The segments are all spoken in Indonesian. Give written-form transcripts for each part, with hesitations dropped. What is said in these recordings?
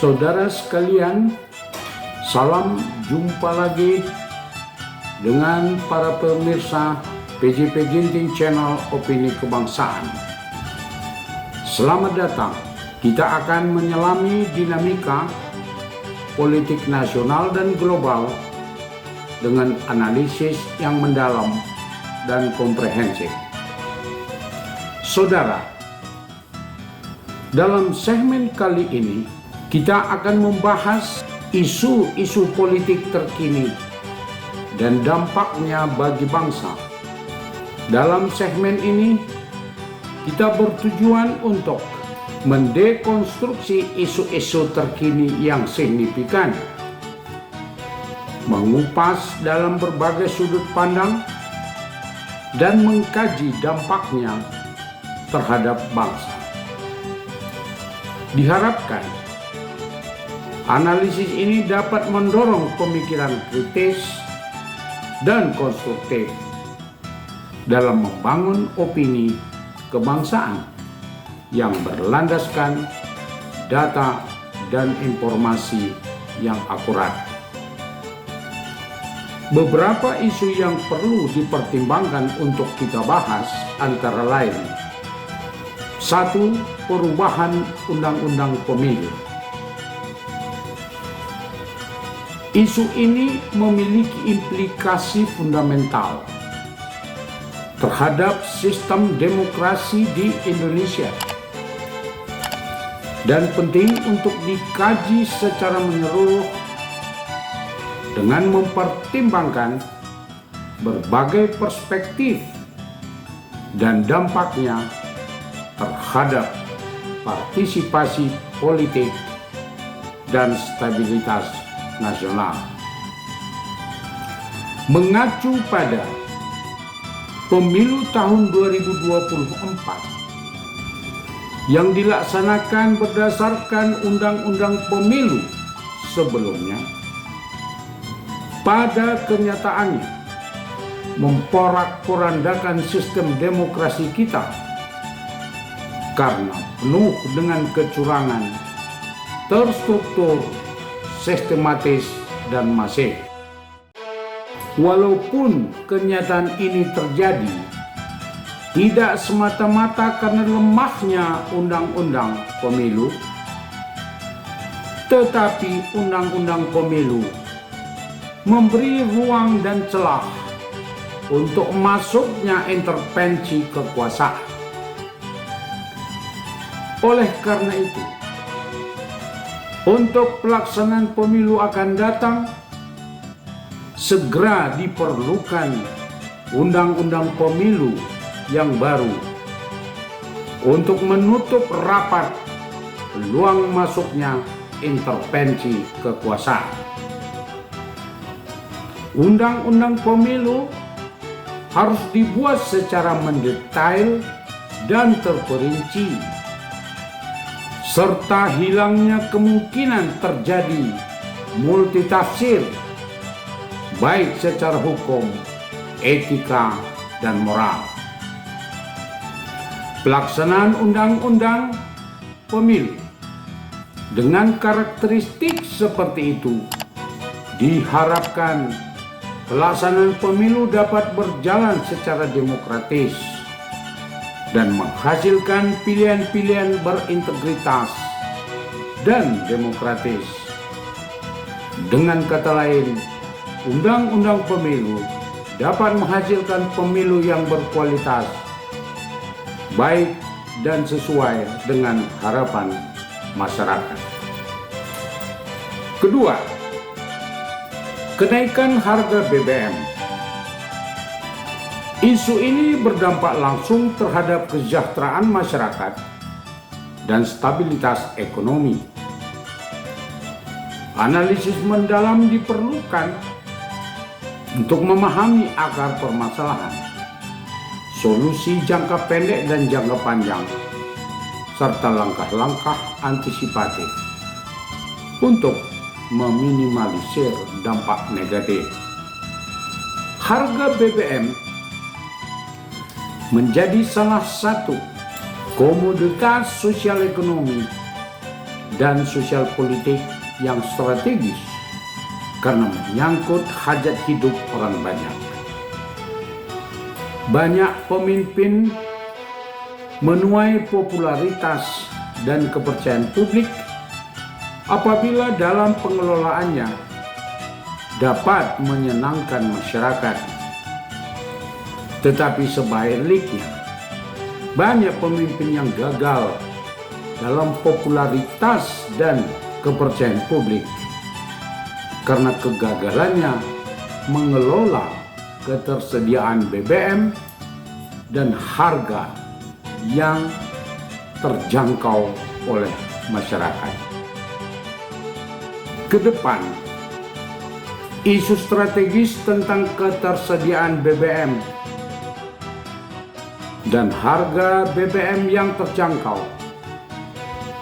Saudara sekalian, salam jumpa lagi dengan para pemirsa PJP Ginting Channel Opini Kebangsaan. Selamat datang. Kita akan menyelami dinamika politik nasional dan global dengan analisis yang mendalam dan komprehensif. Saudara, dalam segmen kali ini kita akan membahas isu-isu politik terkini dan dampaknya bagi bangsa. Dalam segmen ini, kita bertujuan untuk mendekonstruksi isu-isu terkini yang signifikan, mengupas dalam berbagai sudut pandang, dan mengkaji dampaknya terhadap bangsa. Diharapkan analisis ini dapat mendorong pemikiran kritis dan konstruktif dalam membangun opini kebangsaan yang berlandaskan data dan informasi yang akurat. Beberapa isu yang perlu dipertimbangkan untuk kita bahas antara lain: 1. Perubahan Undang-Undang Pemilu. Isu ini memiliki implikasi fundamental terhadap sistem demokrasi di Indonesia dan penting untuk dikaji secara menyeluruh dengan mempertimbangkan berbagai perspektif dan dampaknya terhadap partisipasi politik dan stabilitas nasional. Mengacu pada pemilu tahun 2024 yang dilaksanakan berdasarkan Undang-Undang Pemilu sebelumnya, pada kenyataannya memporak-porandakan sistem demokrasi kita karena penuh dengan kecurangan, terstruktur, sistematis, dan masif. Walaupun kenyataan ini terjadi tidak semata-mata karena lemahnya undang-undang pemilu, tetapi undang-undang pemilu memberi ruang dan celah untuk masuknya intervensi kekuasaan. Oleh karena itu, untuk pelaksanaan pemilu akan datang, segera diperlukan undang-undang pemilu yang baru untuk menutup rapat peluang masuknya intervensi kekuasaan. Undang-undang pemilu harus dibuat secara mendetail dan terperinci, serta hilangnya kemungkinan terjadi multitafsir baik secara hukum, etika, dan moral. Pelaksanaan undang-undang pemilu dengan karakteristik seperti itu diharapkan pelaksanaan pemilu dapat berjalan secara demokratis dan menghasilkan pilihan-pilihan berintegritas dan demokratis. Dengan kata lain, undang-undang pemilu dapat menghasilkan pemilu yang berkualitas, baik dan sesuai dengan harapan masyarakat. Kedua, kenaikan harga BBM. Isu ini berdampak langsung terhadap kesejahteraan masyarakat dan stabilitas ekonomi. Analisis mendalam diperlukan untuk memahami akar permasalahan, solusi jangka pendek dan jangka panjang, serta langkah-langkah antisipatif untuk meminimalisir dampak negatif. Harga BBM menjadi salah satu komoditas sosial ekonomi dan sosial politik yang strategis karena menyangkut hajat hidup orang banyak. Banyak pemimpin menuai popularitas dan kepercayaan publik apabila dalam pengelolaannya dapat menyenangkan masyarakat. Tetapi sebaliknya, banyak pemimpin yang gagal dalam popularitas dan kepercayaan publik karena kegagalannya mengelola ketersediaan BBM dan harga yang terjangkau oleh masyarakat. Ke depan, isu strategis tentang ketersediaan BBM dan harga BBM yang terjangkau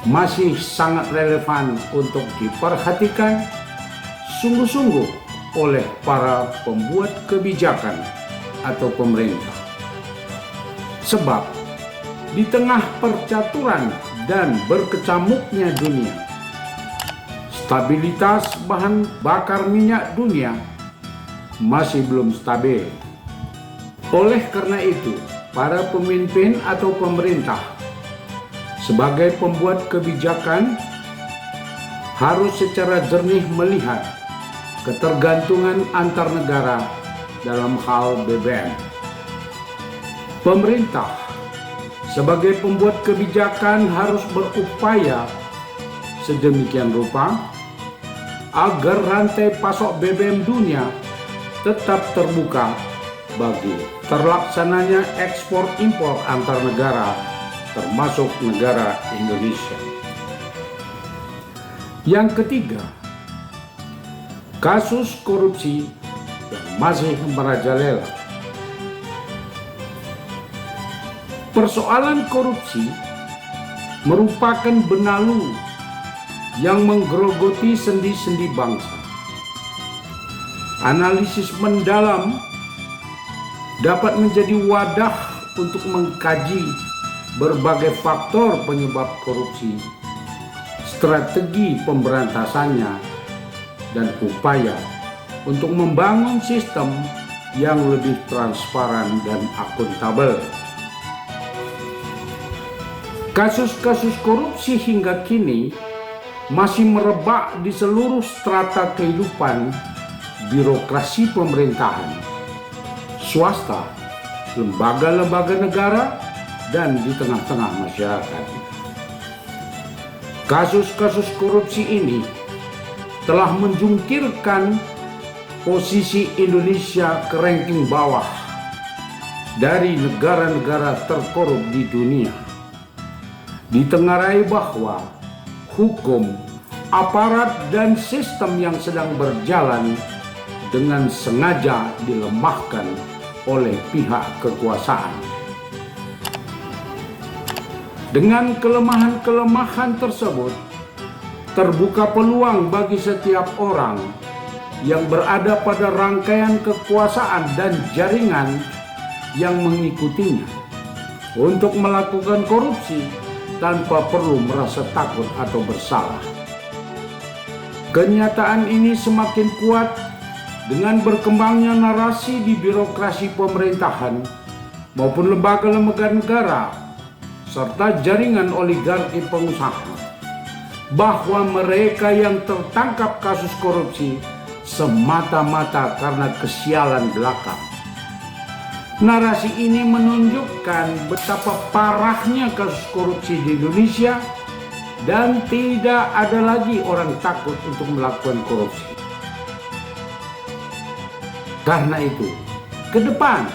masih sangat relevan untuk diperhatikan sungguh-sungguh oleh para pembuat kebijakan atau pemerintah. Sebab di tengah percaturan dan berkecamuknya dunia, stabilitas bahan bakar minyak dunia masih belum stabil. Oleh karena itu, para pemimpin atau pemerintah sebagai pembuat kebijakan harus secara jernih melihat ketergantungan antar negara dalam hal BBM. Pemerintah sebagai pembuat kebijakan harus berupaya sedemikian rupa agar rantai pasok BBM dunia tetap terbuka bagi terlaksananya ekspor impor antar negara, termasuk negara Indonesia. Yang ketiga, kasus korupsi yang masih merajalela. Persoalan korupsi merupakan benalu yang menggerogoti sendi-sendi bangsa. Analisis mendalam dapat menjadi wadah untuk mengkaji berbagai faktor penyebab korupsi, strategi pemberantasannya, dan upaya untuk membangun sistem yang lebih transparan dan akuntabel. Kasus-kasus korupsi hingga kini masih merebak di seluruh strata kehidupan birokrasi pemerintahan, swasta, lembaga-lembaga negara, dan di tengah-tengah masyarakat. Kasus-kasus korupsi ini telah menjungkirkan posisi Indonesia ke ranking bawah dari negara-negara terkorup di dunia. Ditengarai bahwa hukum, aparat, dan sistem yang sedang berjalan dengan sengaja dilemahkan oleh pihak kekuasaan. Dengan kelemahan-kelemahan tersebut, terbuka peluang bagi setiap orang yang berada pada rangkaian kekuasaan dan jaringan yang mengikutinya untuk melakukan korupsi tanpa perlu merasa takut atau bersalah. Kenyataan ini semakin kuat dengan berkembangnya narasi di birokrasi pemerintahan maupun lembaga-lembaga negara serta jaringan oligarki pengusaha, bahwa mereka yang tertangkap kasus korupsi semata-mata karena kesialan belaka. Narasi ini menunjukkan betapa parahnya kasus korupsi di Indonesia dan tidak ada lagi orang takut untuk melakukan korupsi. Karena itu, ke depan,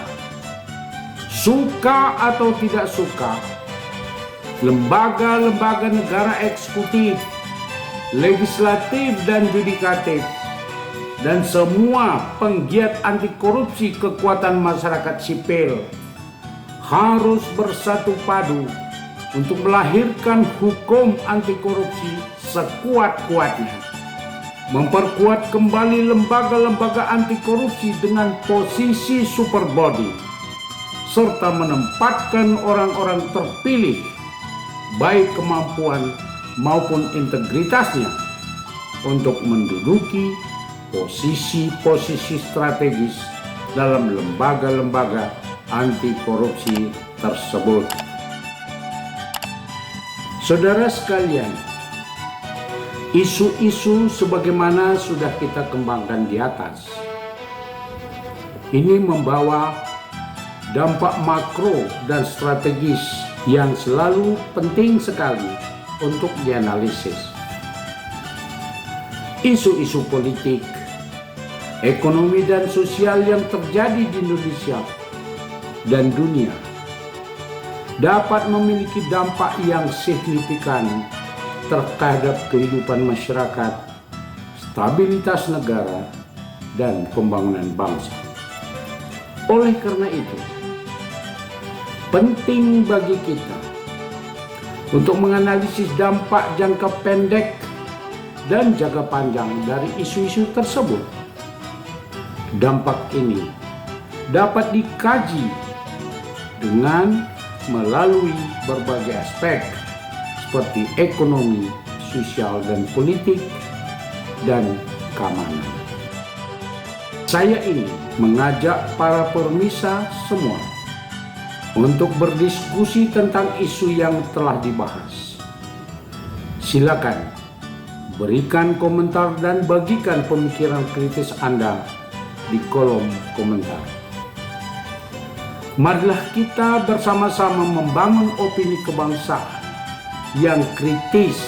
suka atau tidak suka, lembaga-lembaga negara eksekutif, legislatif, dan yudikatif, dan semua penggiat anti korupsi kekuatan masyarakat sipil harus bersatu padu untuk melahirkan hukum anti korupsi sekuat-kuatnya, memperkuat kembali lembaga-lembaga anti korupsi dengan posisi super body, serta menempatkan orang-orang terpilih baik kemampuan maupun integritasnya untuk menduduki posisi-posisi strategis dalam lembaga-lembaga anti korupsi tersebut. Saudara sekalian, isu-isu sebagaimana sudah kita kembangkan di atas, ini membawa dampak makro dan strategis yang selalu penting sekali untuk dianalisis. Isu-isu politik, ekonomi dan sosial yang terjadi di Indonesia dan dunia dapat memiliki dampak yang signifikan terhadap kehidupan masyarakat, stabilitas negara, dan pembangunan bangsa. Oleh karena itu, penting bagi kita untuk menganalisis dampak jangka pendek dan jangka panjang dari isu-isu tersebut. Dampak ini dapat dikaji dengan melalui berbagai aspek seperti ekonomi, sosial dan politik, dan keamanan. Saya ingin mengajak para pemirsa semua untuk berdiskusi tentang isu yang telah dibahas. Silakan berikan komentar dan bagikan pemikiran kritis Anda di kolom komentar. Marilah kita bersama-sama membangun opini kebangsaan yang kritis,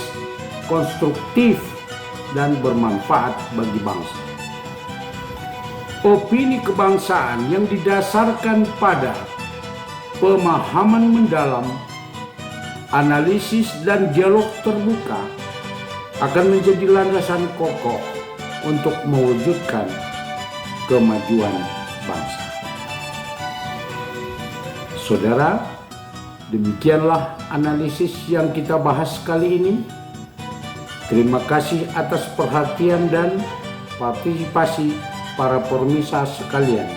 konstruktif, dan bermanfaat bagi bangsa. Opini kebangsaan yang didasarkan pada pemahaman mendalam, analisis, dan dialog terbuka akan menjadi landasan kokoh untuk mewujudkan kemajuan bangsa. Saudara, demikianlah analisis yang kita bahas kali ini. Terima kasih atas perhatian dan partisipasi para pemirsa sekalian.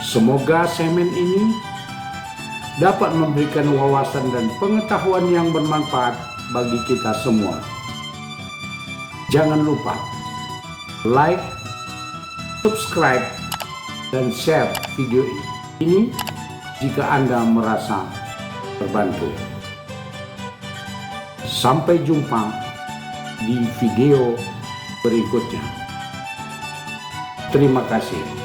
Semoga segmen ini dapat memberikan wawasan dan pengetahuan yang bermanfaat bagi kita semua. Jangan lupa like, subscribe, dan share video ini jika Anda merasa terbantu. Sampai jumpa di video berikutnya. Terima kasih.